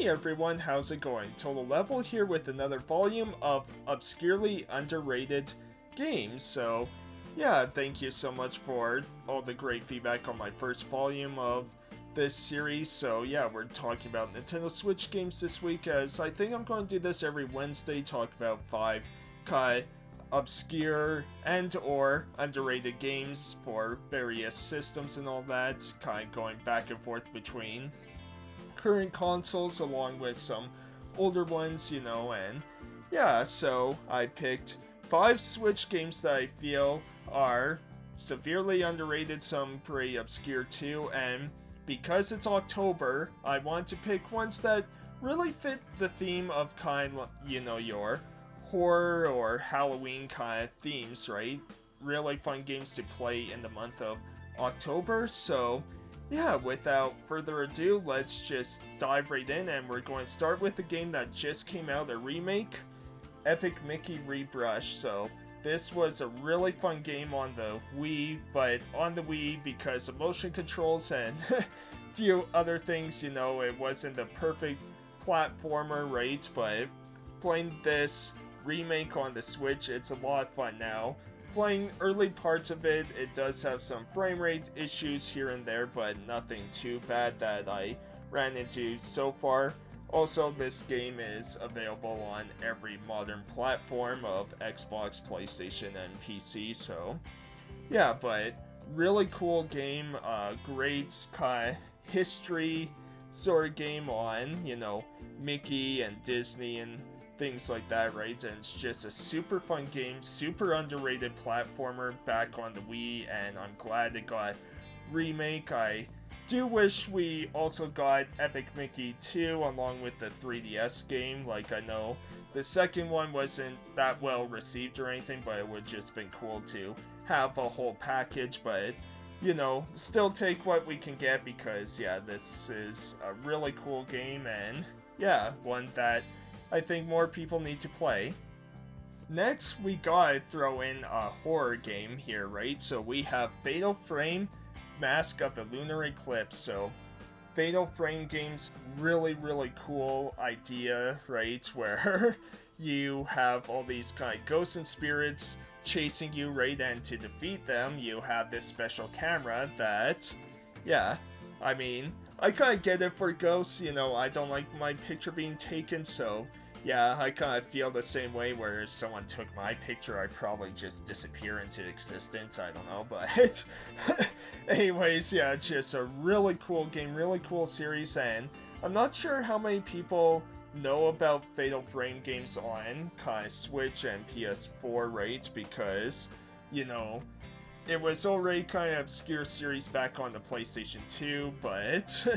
Hey everyone, how's it going? Total Level here with another volume of obscurely underrated games. So, yeah, thank you so much for all the great feedback on my first volume of this series. So, yeah, we're talking about Nintendo Switch games this week, as I think I'm going to do this every Wednesday, talk about 5 kind obscure and or underrated games for various systems and all that, kind of going back and forth between current consoles along with some older ones, and yeah, so I picked 5 Switch games that I feel are severely underrated, some pretty obscure too, and because it's October, I want to pick ones that really fit the theme of kind of, your horror or Halloween kind of themes, right? Really fun games to play in the month of October, so yeah, without further ado, let's just dive right in, and we're going to start with the game that just came out, a remake, Epic Mickey Rebrushed. So this was a really fun game on the Wii, but on the Wii, because of motion controls and a few other things, it wasn't the perfect platformer, right? But playing this remake on the Switch, it's a lot of fun now. Playing early parts of it, it does have some frame rate issues here and there, but nothing too bad that I ran into so far. Also, this game is available on every modern platform of Xbox, PlayStation, and PC, so yeah, but really cool game, great kind of history sort of game on, Mickey and Disney and things like that, right? And it's just a super fun game, super underrated platformer back on the Wii, and I'm glad it got remake. I do wish we also got Epic Mickey 2 along with the 3DS game. Like, I know the second one wasn't that well received or anything, but it would just been cool to have a whole package, but still take what we can get, because yeah, this is a really cool game, and yeah, one that I think more people need to play. Next, we gotta throw in a horror game here, right? So we have Fatal Frame, Mask of the Lunar Eclipse. So Fatal Frame games, really cool idea, right? Where you have all these kind of ghosts and spirits chasing you, right? And to defeat them, you have this special camera that, yeah, I mean, I kind of get it for ghosts, I don't like my picture being taken, so yeah, I kind of feel the same way, where if someone took my picture, I'd probably just disappear into existence, I don't know, but anyways, yeah, just a really cool game, really cool series, and I'm not sure how many people know about Fatal Frame games on kind of Switch and PS4, right? Because, it was already kind of obscure series back on the PlayStation 2, but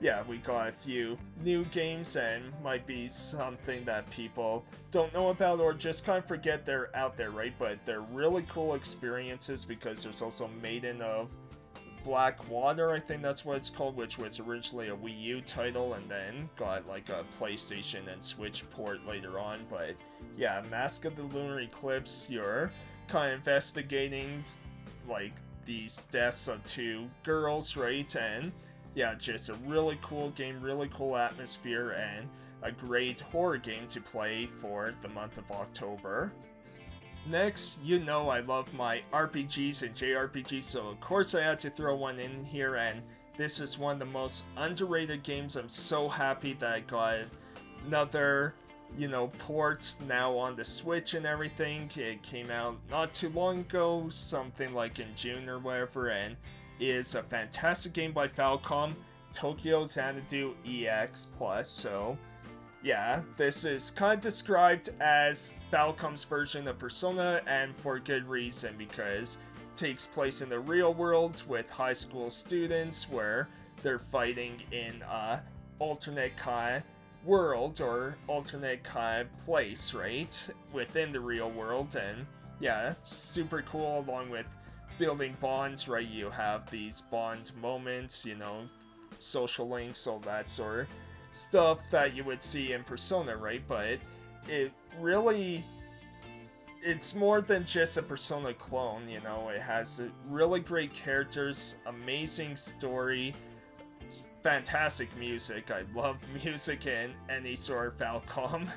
yeah, we got a few new games, and might be something that people don't know about or just kind of forget they're out there, right? But they're really cool experiences, because there's also Maiden of Black Water, I think that's what it's called, which was originally a Wii U title and then got like a PlayStation and Switch port later on. But yeah, Mask of the Lunar Eclipse, you're kind of investigating like these deaths of 2 girls, right? And yeah, just a really cool game, really cool atmosphere, and a great horror game to play for the month of October. Next, I love my RPGs and JRPGs, so of course I had to throw one in here, and this is one of the most underrated games. I'm so happy that I got another, ports now on the Switch and everything. It came out not too long ago, something like in June or whatever, and is a fantastic game by Falcom, Tokyo Xanadu EX Plus. So yeah, this is kind of described as Falcom's version of Persona, and for good reason, because it takes place in the real world with high school students where they're fighting in a alternate kind of world or alternate kind of place, right, within the real world. And yeah, super cool, along with building bonds, right? You have these bond moments, social links, all that sort of stuff that you would see in Persona, right? But it's more than just a Persona clone, it has really great characters, amazing story, fantastic music. I love music in any sort of Falcom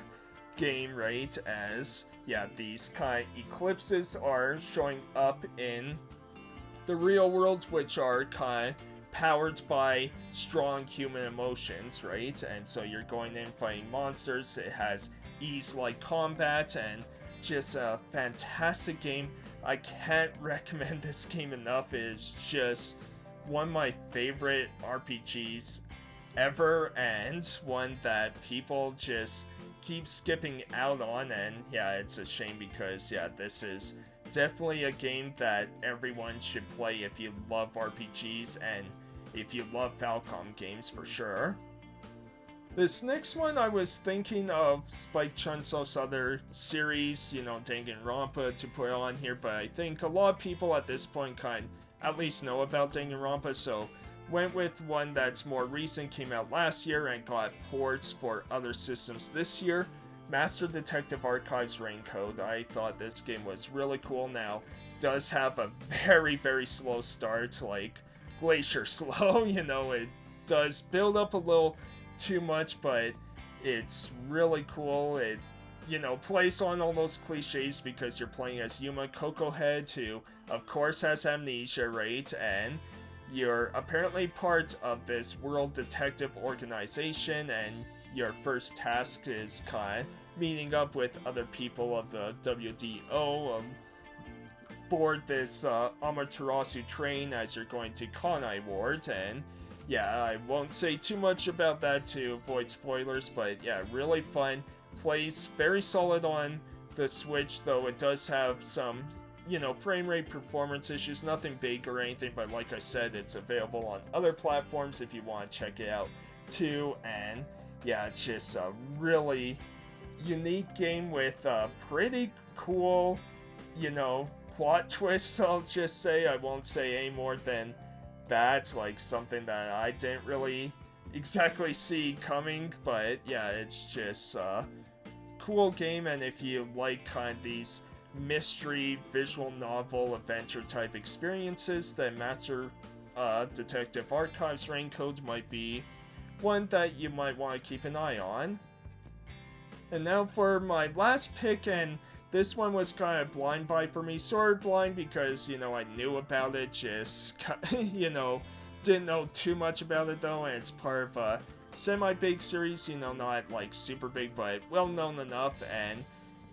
game, right? As, yeah, these kind of eclipses are showing up in the real world, which are kind of powered by strong human emotions, right? And so you're going in fighting monsters. It has ease-like combat and just a fantastic game. I can't recommend this game enough. It is just one of my favorite RPGs ever, and one that people just keep skipping out on. And yeah, it's a shame because yeah, this is definitely a game that everyone should play if you love RPGs and if you love Falcom games for sure. This next one, I was thinking of Spike Chunsoft's other series, you know, Danganronpa, to put on here, but I think a lot of people at this point kind of at least know about Danganronpa, so went with one that's more recent, came out last year and got ports for other systems this year. Master Detective Archives Raincoat. I thought this game was really cool. Now, does have a very, very slow start, like glacier slow, you know, it does build up a little too much, but it's really cool. It, you know, plays on all those cliches because you're playing as Yuma Cocohead, who of course has amnesia, right? And you're apparently part of this world detective organization, and your first task is kind of meeting up with other people of the WDO board this Amaterasu train as you're going to Kanai Ward. And yeah, I won't say too much about that to avoid spoilers, but yeah, really fun. Plays very solid on the Switch, though it does have some, you know, frame rate performance issues, nothing big or anything, but like I said, it's available on other platforms if you want to check it out too. And yeah, it's just a really unique game with a pretty cool, you know, plot twists, I'll just say. I won't say any more than that's like something that I didn't really exactly see coming, but yeah, it's just a cool game. And if you like kind of these mystery visual novel adventure type experiences, then Master Detective Archives Raincoat might be one that you might want to keep an eye on. And now for my last pick, and this one was kind of blind buy for me, sort of blind because, you know, I knew about it, just, you know, didn't know too much about it though, and it's part of a semi-big series, you know, not like super big, but well-known enough, and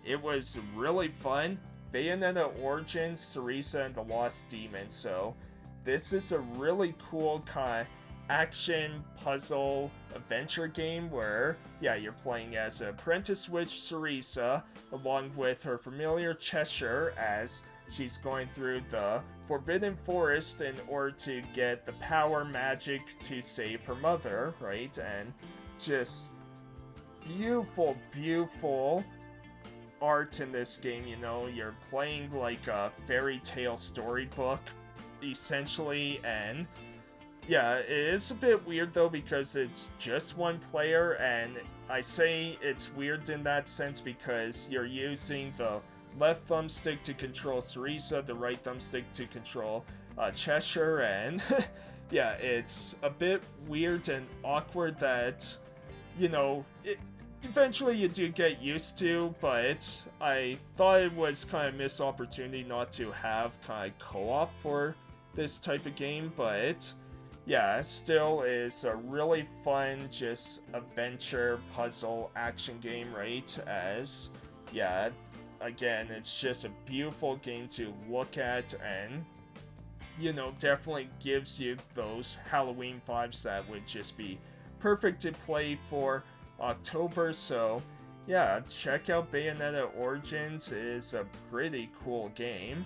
it was really fun. Bayonetta Origins, Cereza and the Lost Demon. So this is a really cool kind of action puzzle adventure game where, yeah, you're playing as apprentice witch Cereza along with her familiar Cheshire as she's going through the Forbidden Forest in order to get the power magic to save her mother, right? And just beautiful, beautiful art in this game. You know, you're playing like a fairy tale storybook essentially, and yeah, it is a bit weird though because it's just one player, and I say it's weird in that sense because you're using the left thumbstick to control Cereza, the right thumbstick to control Cheshire, and yeah, it's a bit weird and awkward that, you know, eventually you do get used to, but I thought it was kind of missed opportunity not to have kind of co-op for this type of game, but yeah, it still is a really fun, just adventure, puzzle, action game, right? As, yeah, again, it's just a beautiful game to look at, and, you know, definitely gives you those Halloween vibes that would just be perfect to play for October. So yeah, check out Bayonetta Origins. It is a pretty cool game.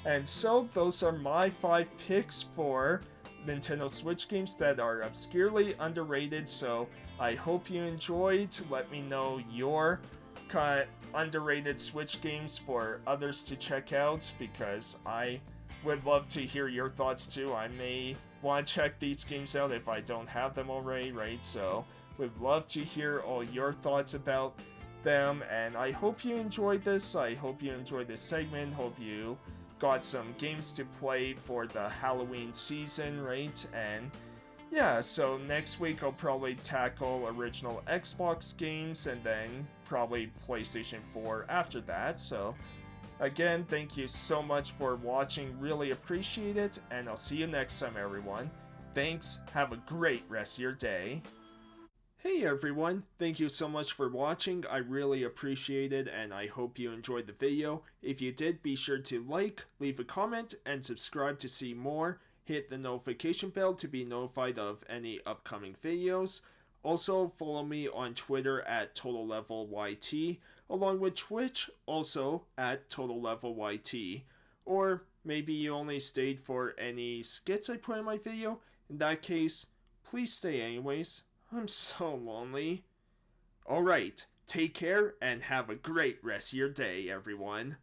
And so those are my 5 picks for Nintendo Switch games that are obscurely underrated. So I hope you enjoyed. Let me know your kind of underrated Switch games for others to check out, because I would love to hear your thoughts too. I may want to check these games out if I don't have them already, right? So would love to hear all your thoughts about them, and I hope you enjoyed this. I hope you enjoyed this segment. Hope you got some games to play for the Halloween season, right? And yeah, so next week I'll probably tackle original Xbox games and then probably PlayStation 4 after that. So again, thank you so much for watching, really appreciate it, and I'll see you next time, everyone. Thanks, have a great rest of your day. Hey everyone, thank you so much for watching, I really appreciate it and I hope you enjoyed the video. If you did, be sure to like, leave a comment, and subscribe to see more. Hit the notification bell to be notified of any upcoming videos. Also, follow me on Twitter at TotalLevelYT, along with Twitch, also at TotalLevelYT. Or maybe you only stayed for any skits I put in my video. In that case, please stay anyways. I'm so lonely. Alright, take care and have a great rest of your day, everyone.